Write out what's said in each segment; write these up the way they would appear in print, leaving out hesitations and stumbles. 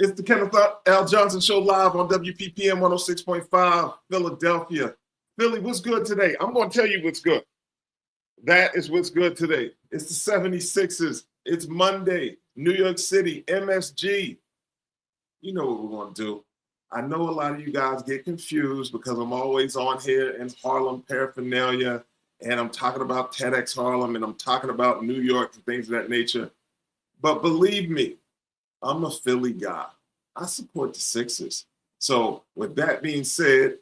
It's the Kenneth L. Johnson Show live on WPPM 106.5, Philadelphia. Philly, what's good today? I'm going to tell you what's good. That is what's good today. It's the 76ers. It's Monday, New York City, MSG. You know what we're going to do. I know a lot of you guys get confused because I'm always on here in Harlem paraphernalia, and I'm talking about TEDx Harlem, and I'm talking about New York and things of that nature. But believe me, I'm a Philly guy. I support the Sixers. So with that being said,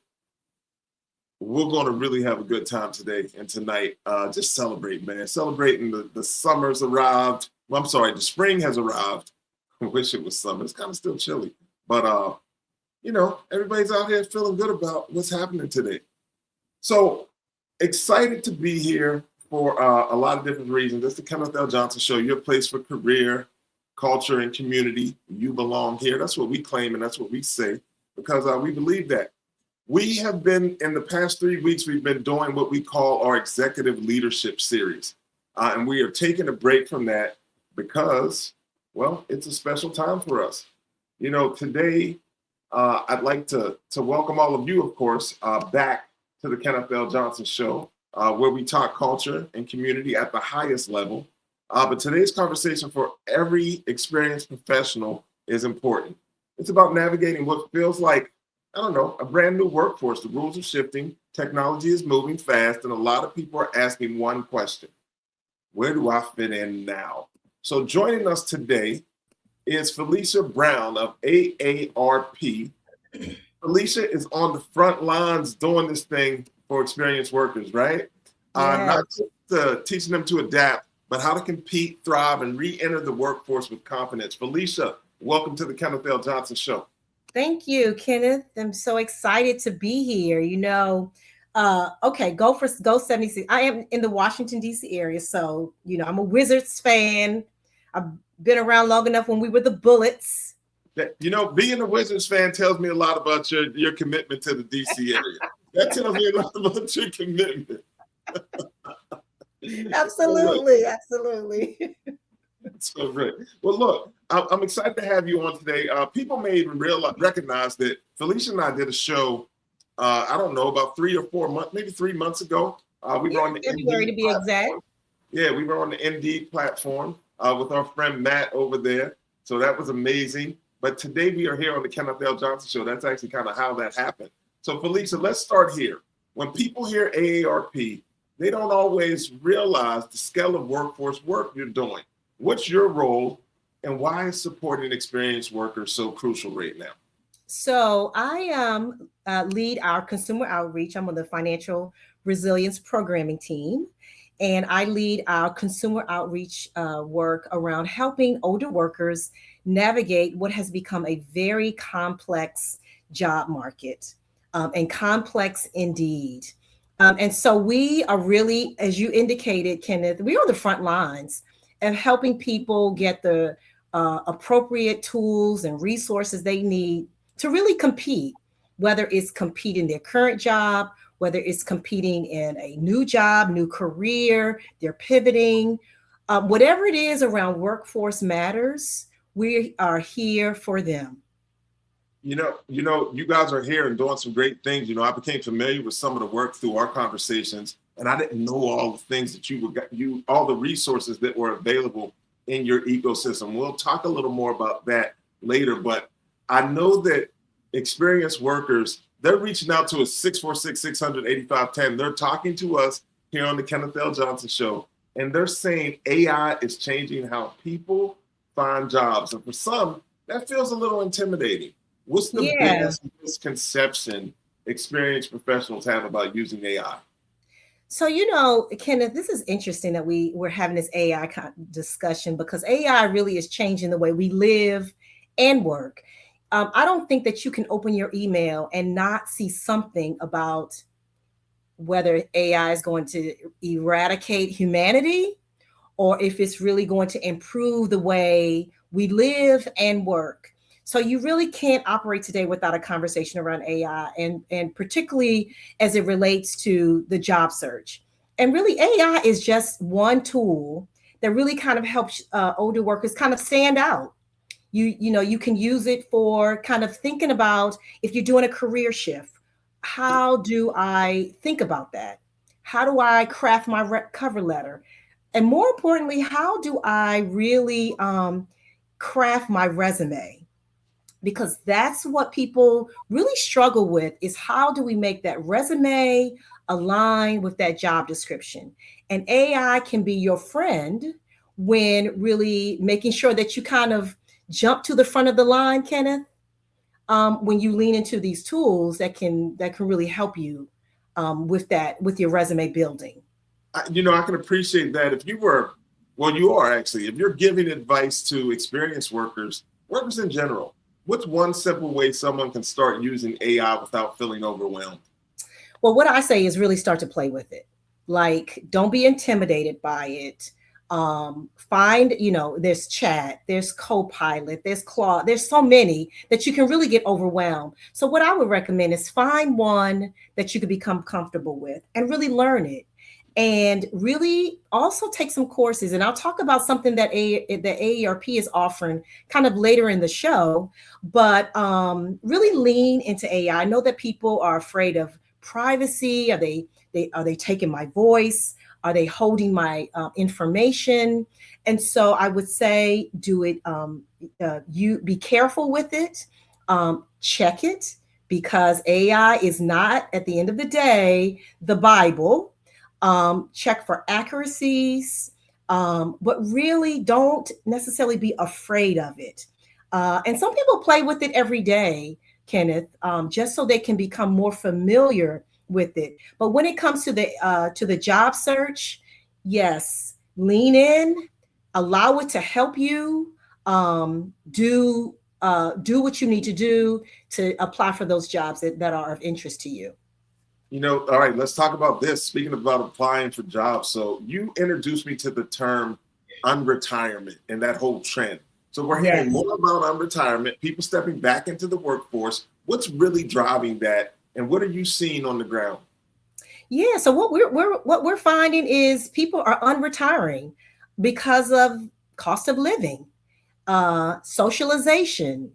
we're going to really have a good time today and tonight. Just celebrate, man. Celebrating the summer's arrived. Well, I'm sorry, the spring has arrived. I wish it was summer. It's kind of still chilly. But, you know, everybody's out here feeling good about what's happening today. So excited to be here for a lot of different reasons. This is the Kenneth L. Johnson Show, your place for career, culture, and community. You belong here. That's what we claim, and that's what we say, because we believe that. We have been, in the past 3 weeks, we've been doing what we call our executive leadership series. And we are taking a break from that because, well, it's a special time for us. You know, today, I'd like to welcome all of you, of course, back to the Kenneth L. Johnson Show, where we talk culture and community at the highest level. But today's conversation for every experienced professional is important. It's about navigating what feels like, I don't know, a brand new workforce. The rules are shifting, technology is moving fast, and a lot of people are asking one question: where do I fit in now? So joining us today is Felicia Brown of AARP. Felicia is on the front lines doing this thing for experienced workers, right? Yes. Not just teaching them to adapt, but how to compete, thrive, and re-enter the workforce with confidence. Felicia, welcome to the Kenneth L. Johnson Show. Thank you, Kenneth. I'm so excited to be here. You know, okay, go 76. I am in the Washington, D.C. area. So, you know, I'm a Wizards fan. I've been around long enough when we were the Bullets. You know, being a Wizards fan tells me a lot about your commitment to the D.C. area. That tells me a lot about your commitment. Absolutely, absolutely. So great. Well, look, I'm excited to have you on today. People may even recognize that Felicia and I did a show, I don't know, about 3 or 4 months, maybe 3 months ago. We were on the February to be exact. Yeah, we were on the Indeed platform with our friend Matt over there. So that was amazing. But today we are here on the Kenneth L. Johnson Show. That's actually kind of how that happened. So Felicia, let's start here. When people hear AARP, they don't always realize the scale of workforce work you're doing. What's your role, and why is supporting experienced workers so crucial right now? So I lead our consumer outreach. I'm on the financial resilience programming team, and I lead our consumer outreach work around helping older workers navigate what has become a very complex job market, and complex indeed. And so we are really, as you indicated, Kenneth, we're on the front lines of helping people get the appropriate tools and resources they need to really compete, whether it's compete in their current job, whether it's competing in a new job, new career, they're pivoting, whatever it is around workforce matters, we are here for them. You know, you guys are here and doing some great things. You know, I became familiar with some of the work through our conversations, and I didn't know all the things that all the resources that were available in your ecosystem. We'll talk a little more about that later, but I know that experienced workers, they're reaching out to us 646-600-8510. They're talking to us here on the Kenneth L. Johnson Show, and they're saying AI is changing how people find jobs. And for some, that feels a little intimidating. What's the biggest misconception experienced professionals have about using AI? So, you know, Kenneth, this is interesting that we're having this AI discussion, because AI really is changing the way we live and work. I don't think that you can open your email and not see something about whether AI is going to eradicate humanity, or if it's really going to improve the way we live and work. So you really can't operate today without a conversation around AI, and particularly as it relates to the job search. And really, AI is just one tool that really kind of helps older workers kind of stand out. You can use it for kind of thinking about if you're doing a career shift. How do I think about that? How do I craft my cover letter? And more importantly, how do I really craft my resume? Because that's what people really struggle with, is how do we make that resume align with that job description? And AI can be your friend when really making sure that you kind of jump to the front of the line, Kenneth, when you lean into these tools that can really help you with your resume building. I can appreciate that. If you were, well, you are actually, if you're giving advice to experienced workers in general, what's one simple way someone can start using AI without feeling overwhelmed? Well, what I say is really start to play with it. Like, don't be intimidated by it. Find, there's chat, there's Copilot, there's Claude, there's so many that you can really get overwhelmed. So what I would recommend is find one that you can become comfortable with and really learn it. And really also take some courses. And I'll talk about something that the AARP is offering kind of later in the show, but really lean into AI. I know that people are afraid of privacy. Are they taking my voice? Are they holding my information? And so I would say do it. You be careful with it. Check it, because AI is not, at the end of the day, the Bible. Check for accuracies, but really don't necessarily be afraid of it. And some people play with it every day, Kenneth, just so they can become more familiar with it. But when it comes to the job search, yes, lean in, allow it to help you do what you need to do to apply for those jobs that are of interest to you. All right, let's talk about this. Speaking about applying for jobs. So you introduced me to the term unretirement and that whole trend. So we're hearing Yes. more about unretirement, people stepping back into the workforce. What's really driving that? And what are you seeing on the ground? Yeah. So what we're finding is people are unretiring because of cost of living, socialization,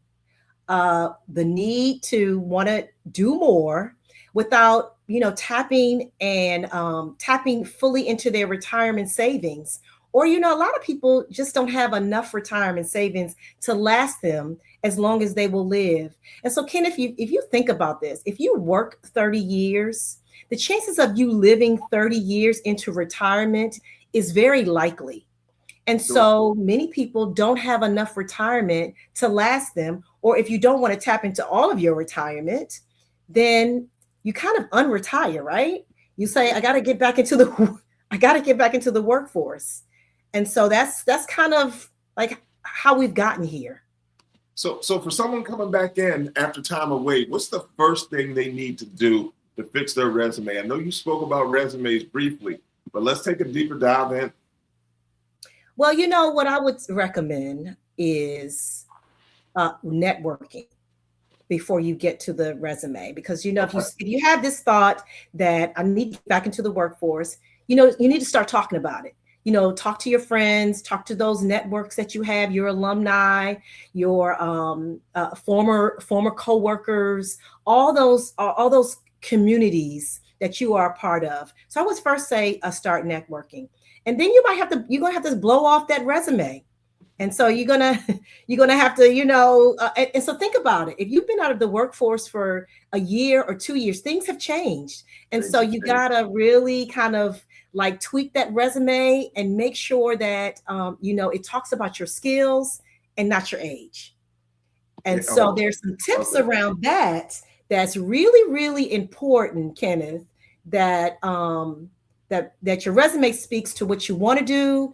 the need to want to do more without tapping fully into their retirement savings. Or a lot of people just don't have enough retirement savings to last them as long as they will live. And so, Ken, if you think about this, if you work 30 years, the chances of you living 30 years into retirement is very likely. And so many people don't have enough retirement to last them. Or if you don't want to tap into all of your retirement, then you kind of unretire, right? You say, I got to get back into the workforce. And so that's kind of like how we've gotten here. So for someone coming back in after time away, what's the first thing they need to do to fix their resume? I know you spoke about resumes briefly, but let's take a deeper dive in. Well, what I would recommend is networking before you get to the resume, because if you have this thought that I need to get back into the workforce, you need to start talking about it. Talk to your friends, talk to those networks that you have, your alumni, your former coworkers, all those communities that you are a part of. So I would first say start networking, and then you're gonna have to blow off that resume. And so you're gonna have to, and so think about it. If you've been out of the workforce for a year or 2 years, things have changed. And so you gotta really kind of like tweak that resume and make sure that, it talks about your skills and not your age. And so there's some tips around that that's really, really important, Kenneth, that that your resume speaks to what you want to do,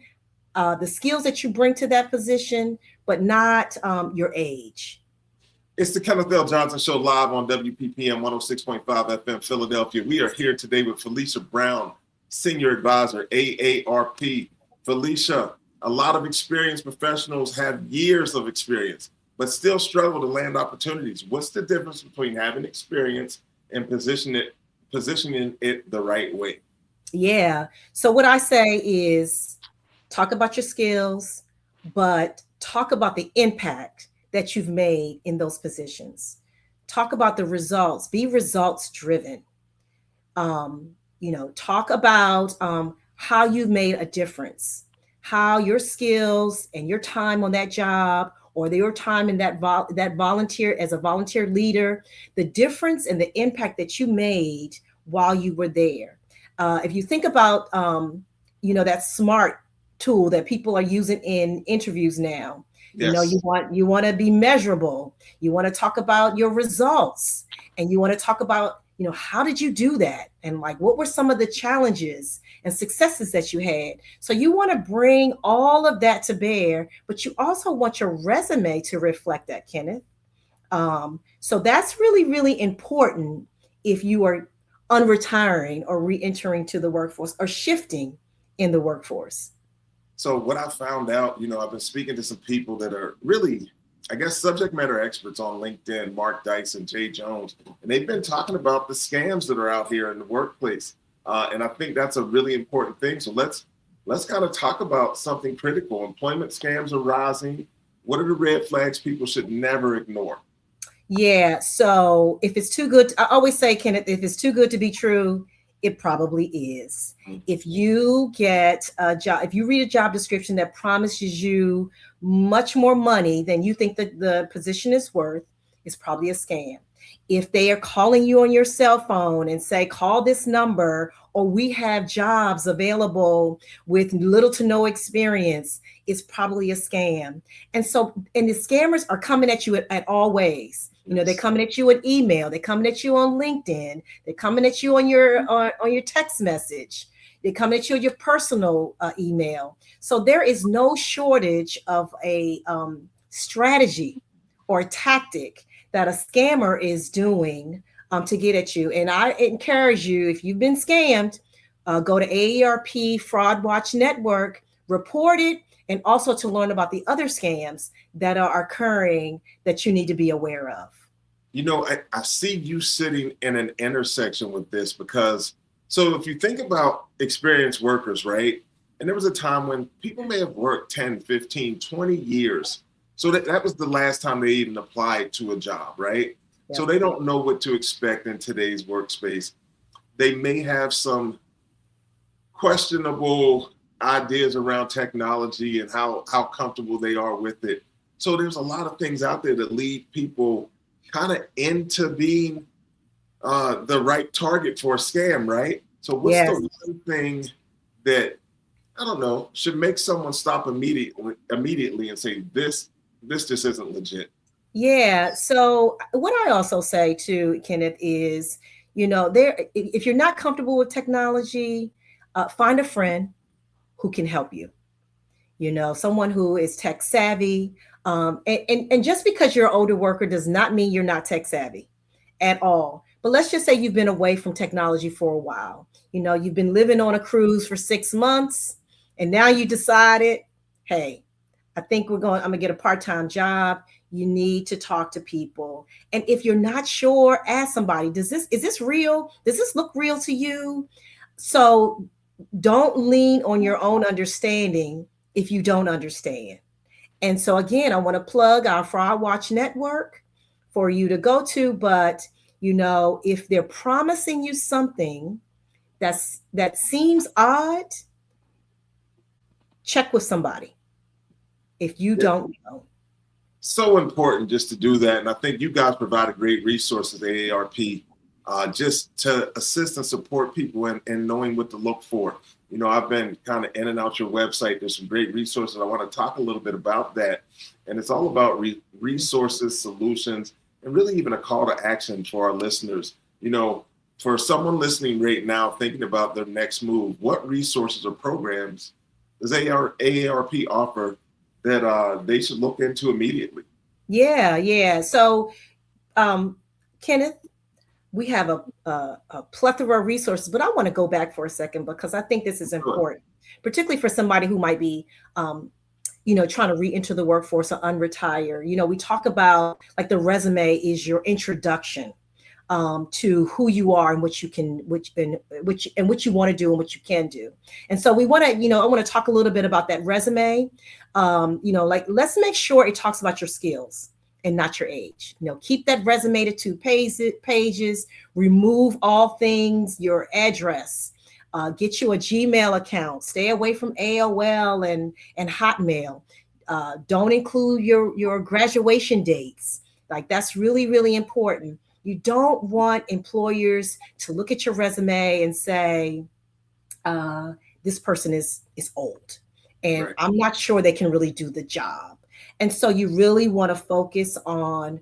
the skills that you bring to that position, but not your age. It's the Kenneth L. Johnson Show live on WPPM 106.5 FM Philadelphia. We are here today with Felicia Brown, Senior Advisor, AARP. Felicia, a lot of experienced professionals have years of experience, but still struggle to land opportunities. What's the difference between having experience and positioning it the right way? Yeah. So what I say is talk about your skills, but talk about the impact that you've made in those positions. Talk about the results. Be results driven. Talk about how you've made a difference, how your skills and your time on that job or your time in that volunteer as a volunteer leader, the difference and the impact that you made while you were there. If you think about, that SMART tool that people are using in interviews now, Yes. you want to be measurable. You want to talk about your results, and you want to talk about, how did you do that? And like, what were some of the challenges and successes that you had? So you want to bring all of that to bear, but you also want your resume to reflect that, Kenneth. So that's really, really important if you are unretiring or re-entering to the workforce or shifting in the workforce. So what I found out, I've been speaking to some people that are really, I guess, subject matter experts on LinkedIn, Mark Dyson, Jay Jones, and they've been talking about the scams that are out here in the workplace. And I think that's a really important thing. So let's kind of talk about something critical. Employment scams are rising. What are the red flags people should never ignore? Yeah. So if it's too good, I always say, Kenneth, if it's too good to be true, it probably is. If you get a job, if you read a job description that promises you much more money than you think that the position is worth, it's probably a scam. If they are calling you on your cell phone and say, call this number, or we have jobs available with little to no experience, it's probably a scam. And the scammers are coming at you at all ways. They're coming at you in email. They're coming at you on LinkedIn. They're coming at you on your text message. They're coming at you on your personal email. So there is no shortage of a strategy or a tactic that a scammer is doing to get at you. And I encourage you, if you've been scammed, go to AARP Fraud Watch Network, report it, and also to learn about the other scams that are occurring that you need to be aware of. I see you sitting in an intersection with this because, so if you think about experienced workers, right? And there was a time when people may have worked 10, 15, 20 years. So that was the last time they even applied to a job, right? Yeah. So they don't know what to expect in today's workspace. They may have some questionable ideas around technology and how comfortable they are with it. So there's a lot of things out there that lead people kind of into being the right target for a scam, right? So what's the one thing that, I don't know, should make someone stop immediately and say, this just isn't legit? Yeah. So what I also say too, Kenneth, is, if you're not comfortable with technology, find a friend who can help you. Someone who is tech savvy. And just because you're an older worker does not mean you're not tech savvy at all. But let's just say you've been away from technology for a while. You've been living on a cruise for 6 months, and now you decided, hey, I think I'm gonna get a part-time job. You need to talk to people. And if you're not sure, ask somebody, is this real? Does this look real to you? So don't lean on your own understanding if you don't understand. And so again, I want to plug our Fraud Watch Network for you to go to. But, if they're promising you something that seems odd, check with somebody if you don't know. So important just to do that. And I think you guys provide a great resource at AARP just to assist and support people in knowing what to look for. I've been kind of in and out your website. There's some great resources. I want to talk a little bit about that. And it's all about resources, solutions, and really even a call to action for our listeners. For someone listening right now, thinking about their next move, what resources or programs does AARP offer that they should look into immediately? Yeah. So, Kenneth, we have a plethora of resources, but I want to go back for a second because I think this is important, particularly for somebody who might be, trying to re-enter the workforce or unretire. We talk about like the resume is your introduction to who you are and what you can, what you want to do and what you can do. And so we want to, I want to talk a little bit about that resume. Let's make sure it talks about your skills. and not your age. Keep that resume to 2 pages, remove all things, your address, get you a Gmail account, stay away from AOL and Hotmail. Don't include your graduation dates. Like, that's really, really important. You don't want employers to look at your resume and say, this person is old, and Right. I'm not sure they can really do the job. And so you really want to focus on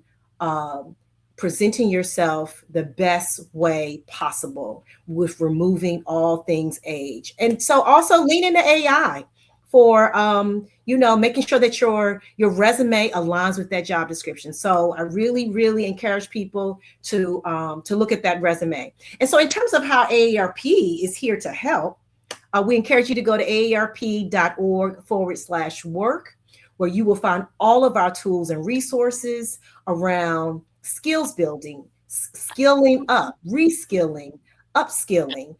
presenting yourself the best way possible with removing all things age. And so also lean into AI for making sure that your resume aligns with that job description. So I really, really encourage people to look at that resume. And so in terms of how AARP is here to help, we encourage you to go to aarp.org/work, where you will find all of our tools and resources around skills building, skilling up, reskilling, upskilling.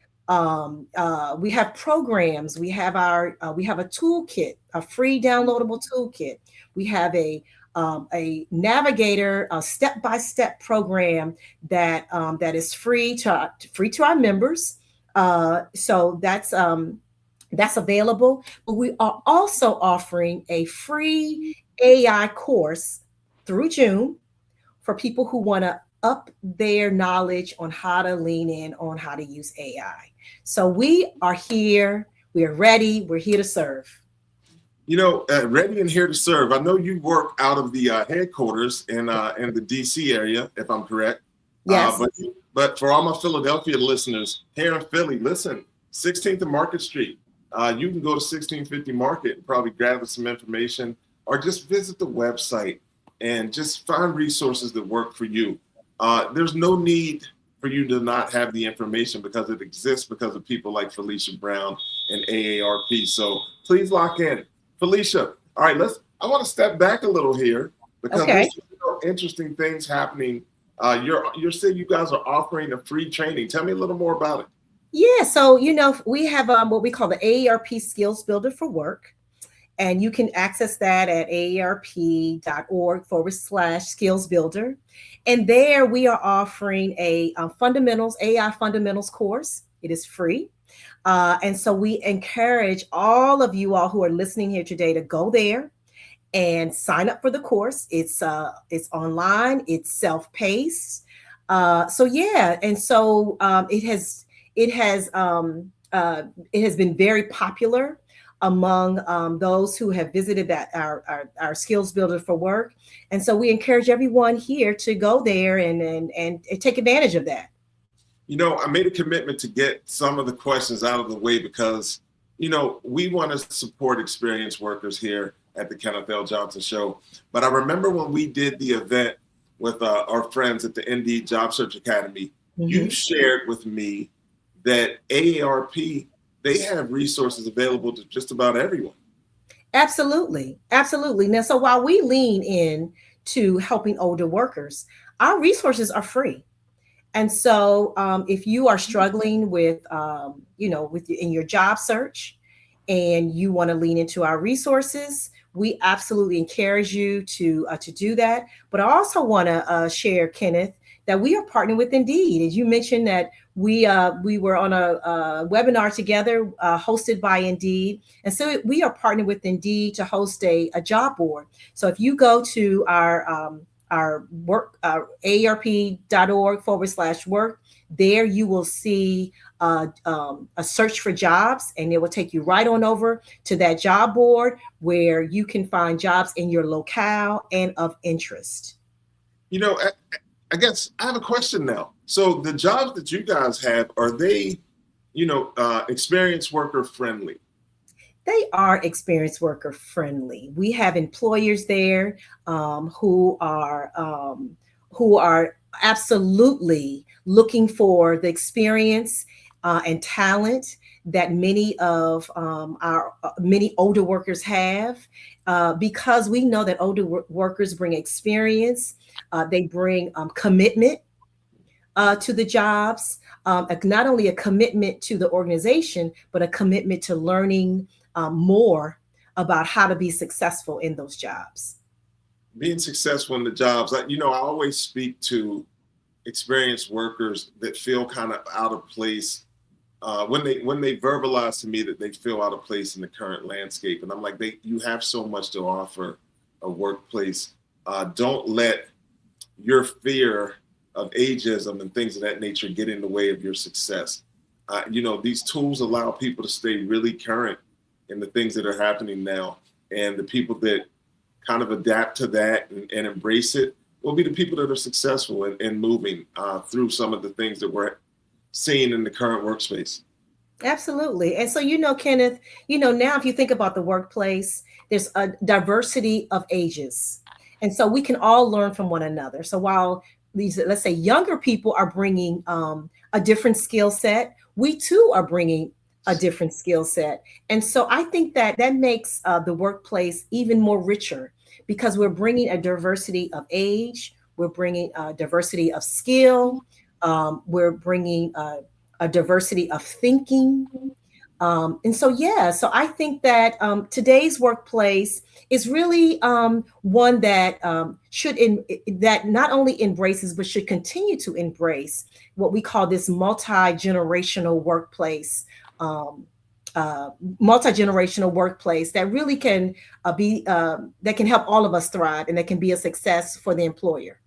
We have programs. We have a toolkit, a free downloadable toolkit. We have a navigator, a step-by-step program that is free to our members. So that's available. But we are also offering a free AI course through June for people who want to up their knowledge on how to lean in on how to use AI. So we are here. We are ready. We're here to serve. Ready and here to serve. I know you work out of the headquarters in the DC area, if I'm correct. Yes. But for all my Philadelphia listeners here in Philly, listen, 16th and Market Street. You can go to 1650 Market and probably gather some information, or just visit the website and just find resources that work for you. There's no need for you to not have the information, because it exists because of people like Felicia Brown and AARP. So please lock in. Felicia, all right, I want to step back a little here, because there's interesting things happening. You're saying you guys are offering a free training. Tell me a little more about it. Yeah, so we have what we call the AARP Skills Builder for Work, and you can access that at aarp.org/skills builder. And there we are offering a AI fundamentals course. It is free. And so we encourage all of you all who are listening here today to go there and sign up for the course. It's online, it's self-paced. So yeah, and so it has been very popular among those who have visited our Skills Builder for Work. And so we encourage everyone here to go there and take advantage of that. I made a commitment to get some of the questions out of the way, because, we want to support experienced workers here at the Kenneth L. Johnson Show. But I remember when we did the event with our friends at the Indeed Job Search Academy, you shared with me that AARP, they have resources available to just about everyone. Absolutely. Absolutely. Now, so while we lean in to helping older workers, our resources are free. And so if you are struggling with, in your job search and you want to lean into our resources, we absolutely encourage you to do that. But I also want to share, Kenneth, that we are partnering with Indeed. As you mentioned that we were on a webinar together hosted by Indeed. And so we are partnering with Indeed to host a job board. So if you go to our work, aarp.org/work, there you will see a search for jobs, and it will take you right on over to that job board where you can find jobs in your locale and of interest. I guess I have a question now. So the jobs that you guys have, are they, experienced worker friendly? They are experienced worker friendly. We have employers there who are absolutely looking for the experience and talent that many of our many older workers have, because we know that older workers bring experience, they bring commitment to the jobs, not only a commitment to the organization, but a commitment to learning more about how to be successful in those jobs. being successful in the jobs. I always speak to experienced workers that feel kind of out of place when they verbalize to me that they feel out of place in the current landscape. And I'm like, you have so much to offer a workplace. Don't let your fear of ageism and things of that nature get in the way of your success. These tools allow people to stay really current in the things that are happening now. And the people that kind of adapt to that and embrace it will be the people that are successful and moving through some of the things that we're seeing in the current workspace. Absolutely. And so, Kenneth, now if you think about the workplace, there's a diversity of ages. And so we can all learn from one another. So while these, let's say, younger people are bringing a different skill set, we too are bringing a different skill set. And so I think that makes the workplace even more richer because we're bringing a diversity of age, we're bringing a diversity of skill, we're bringing a diversity of thinking. And so, so I think that today's workplace is really one that that not only embraces, but should continue to embrace what we call this multi-generational workplace. Multi-generational workplace that really can that can help all of us thrive and that can be a success for the employer.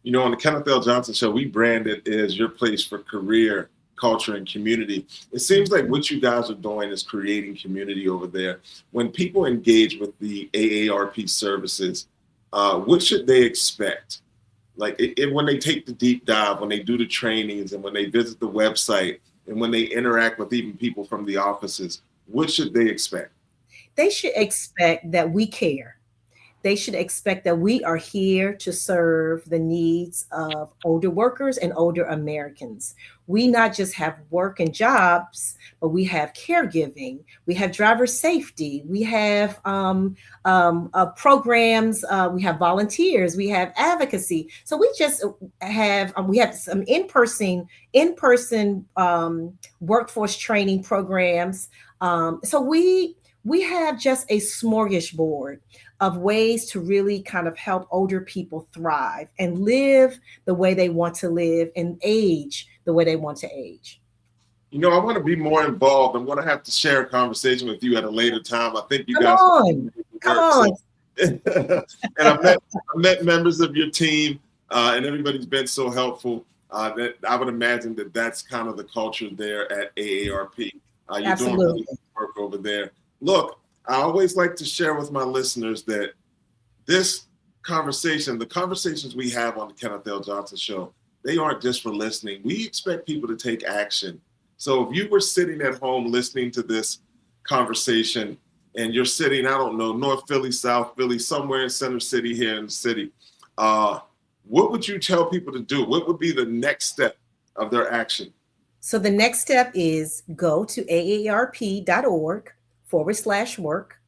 On the Kenneth L. Johnson Show, we brand it as your place for career, culture, and community. It seems like what you guys are doing is creating community over there. When people engage with the AARP services, what should they expect? Like when they take the deep dive, when they do the trainings, and when they visit the website, and when they interact with even people from the offices, what should they expect? They should expect that we care. They should expect that we are here to serve the needs of older workers and older Americans. We not just have work and jobs, but we have caregiving, we have driver safety, we have programs, we have volunteers, we have advocacy. So we just have some in-person workforce training programs. So we have just a smorgasbord of ways to really kind of help older people thrive and live the way they want to live and age the way they want to age. I want to be more involved. I'm going to have to share a conversation with you at a later time. I think you Come guys come on. And I met members of your team, and everybody's been so helpful that I would imagine that that's kind of the culture there at AARP. You're Absolutely. doing really good work over there. Look, I always like to share with my listeners that this conversation, the conversations we have on the Kenneth L. Johnson Show, they aren't just for listening. We expect people to take action. So if you were sitting at home listening to this conversation and you're sitting, I don't know, North Philly, South Philly, somewhere in Center City here in the city, what would you tell people to do? What would be the next step of their action? So the next step is go to aarp.org/work,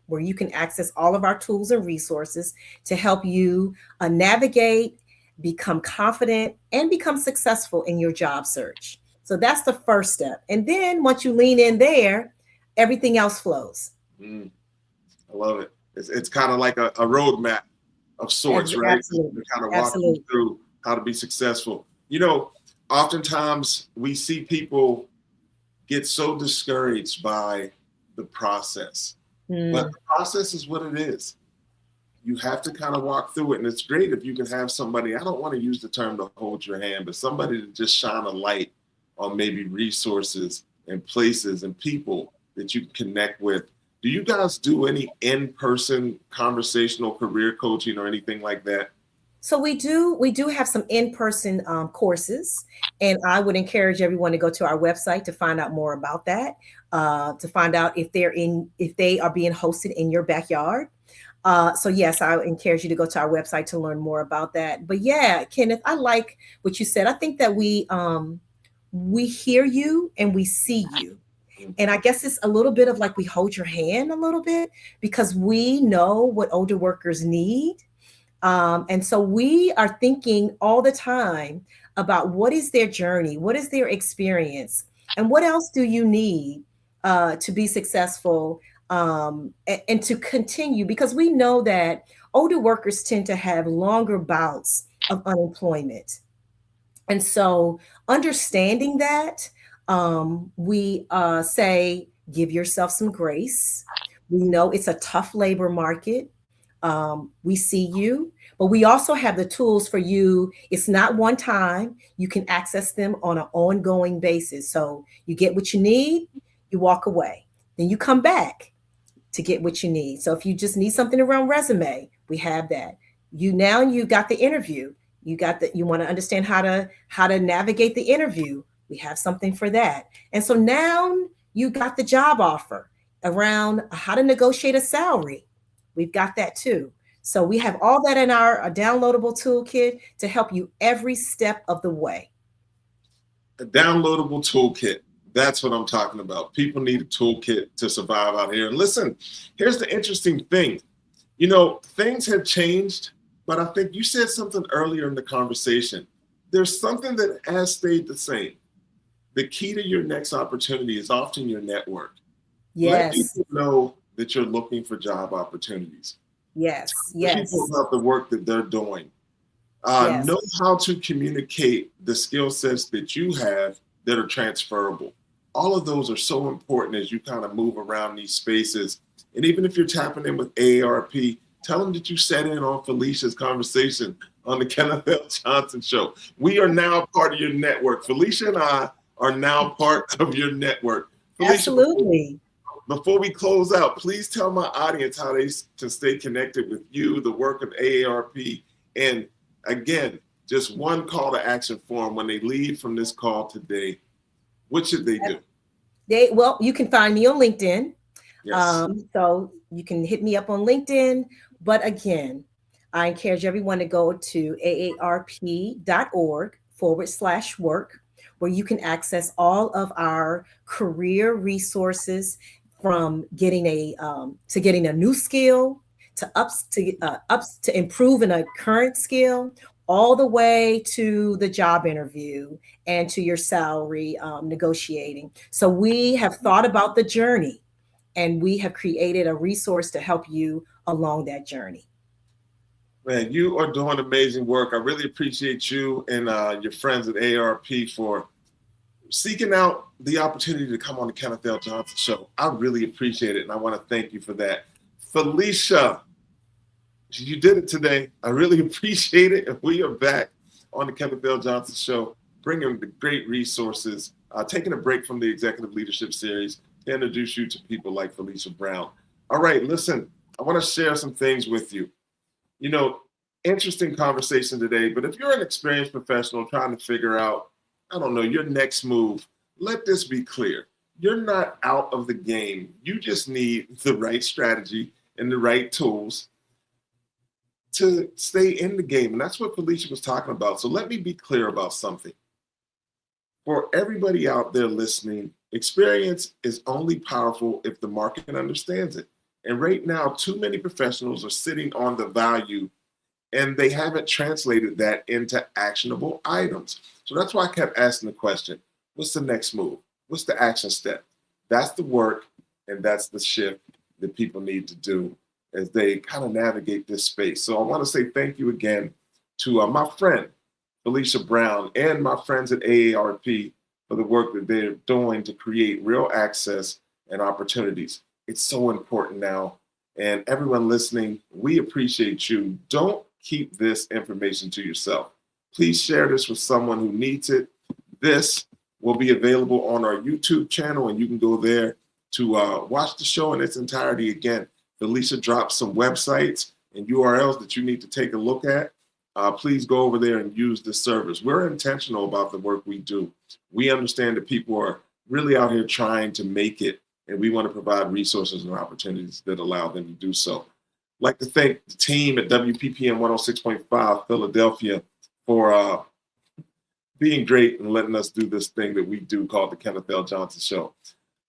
where you can access all of our tools and resources to help you navigate, become confident, and become successful in your job search. So that's the first step. And then once you lean in there, everything else flows. I love it. It's kind of like a roadmap of sorts, right? Absolutely. To kind of walk you through how to be successful. Oftentimes we see people get so discouraged by the process. But the process is what it is. You have to kind of walk through it. And it's great if you can have somebody, I don't want to use the term to hold your hand, but somebody to just shine a light on maybe resources and places and people that you can connect with. Do you guys do any in-person conversational career coaching or anything like that? So we do have some in-person courses, and I would encourage everyone to go to our website to find out more about that, to find out if they are being hosted in your backyard. So yes, I would encourage you to go to our website to learn more about that. But yeah, Kenneth, I like what you said. I think that we hear you and we see you. And I guess it's a little bit of like we hold your hand a little bit because we know what older workers need. And so we are thinking all the time about what is their journey, what is their experience, and what else do you need to be successful and to continue, because we know that older workers tend to have longer bouts of unemployment. And so understanding that, we say, give yourself some grace. We know it's a tough labor market. We see you, but we also have the tools for you. It's not one time. You can access them on an ongoing basis. So you get what you need, you walk away. Then you come back to get what you need. So if you just need something around resume, we have that. You got the interview. You want to understand how to navigate the interview. We have something for that. And so now you got the job offer around how to negotiate a salary. We've got that too. So we have all that in our downloadable toolkit to help you every step of the way. A downloadable toolkit. That's what I'm talking about. People need a toolkit to survive out here. And listen, here's the interesting thing. Things have changed, but I think you said something earlier in the conversation. There's something that has stayed the same. The key to your next opportunity is often your network. Let Yes. people know that you're looking for job opportunities. Yes. Tell Yes. people about the work that they're doing. Yes. Know how to communicate the skill sets that you have that are transferable. All of those are so important as you kind of move around these spaces. And even if you're tapping in with AARP, tell them that you sat in on Felicia's conversation on the Kenneth L. Johnson Show. We are now part of your network. Felicia and I are now part of your network. Felicia, Absolutely. Before we close out, please tell my audience how they can stay connected with you, the work of AARP, and again, just one call to action for them when they leave from this call today. What should they do? Well, you can find me on LinkedIn. Yes. So you can hit me up on LinkedIn. But again, I encourage everyone to go to aarp.org/work, where you can access all of our career resources, from getting a new skill to ups to improving a current skill, all the way to the job interview and to your salary negotiating. So we have thought about the journey, and we have created a resource to help you along that journey. Man, you are doing amazing work. I really appreciate you and your friends at AARP for seeking out the opportunity to come on the Kenneth L. Johnson Show. I really appreciate it, and I want to thank you for that. Felicia, you did it today. I really appreciate it, and we are back on the Kenneth L. Johnson Show, bringing the great resources, taking a break from the Executive Leadership Series to introduce you to people like Felicia Brown. All right, listen, I want to share some things with you. Interesting conversation today, but if you're an experienced professional trying to figure out, I don't know, your next move, let this be clear. You're not out of the game. You just need the right strategy and the right tools to stay in the game. And that's what Felicia was talking about. So let me be clear about something. For everybody out there listening, experience is only powerful if the market understands it. And right now, too many professionals are sitting on the value, and they haven't translated that into actionable items. So that's why I kept asking the question, what's the next move? What's the action step? That's the work, and that's the shift that people need to do as they kind of navigate this space. So I want to say thank you again to my friend, Felicia Brown, and my friends at AARP for the work that they're doing to create real access and opportunities. It's so important now. And everyone listening, we appreciate you. Don't keep this information to yourself. Please share this with someone who needs it. This will be available on our YouTube channel, and you can go there to watch the show in its entirety again. Felicia dropped some websites and URLs that you need to take a look at. Please go over there and use the service. We're intentional about the work we do. We understand that people are really out here trying to make it, and we want to provide resources and opportunities that allow them to do so. I'd like to thank the team at WPPM 106.5 Philadelphia for being great and letting us do this thing that we do called the Kenneth L. Johnson Show.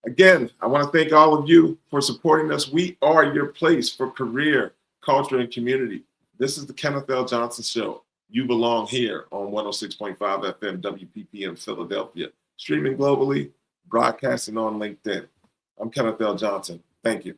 Again, I want to thank all of you for supporting us. We are your place for career, culture, and community. This is the Kenneth L. Johnson Show. You belong here on 106.5 FM WPPM Philadelphia, streaming globally, broadcasting on LinkedIn. I'm Kenneth L. Johnson. Thank you.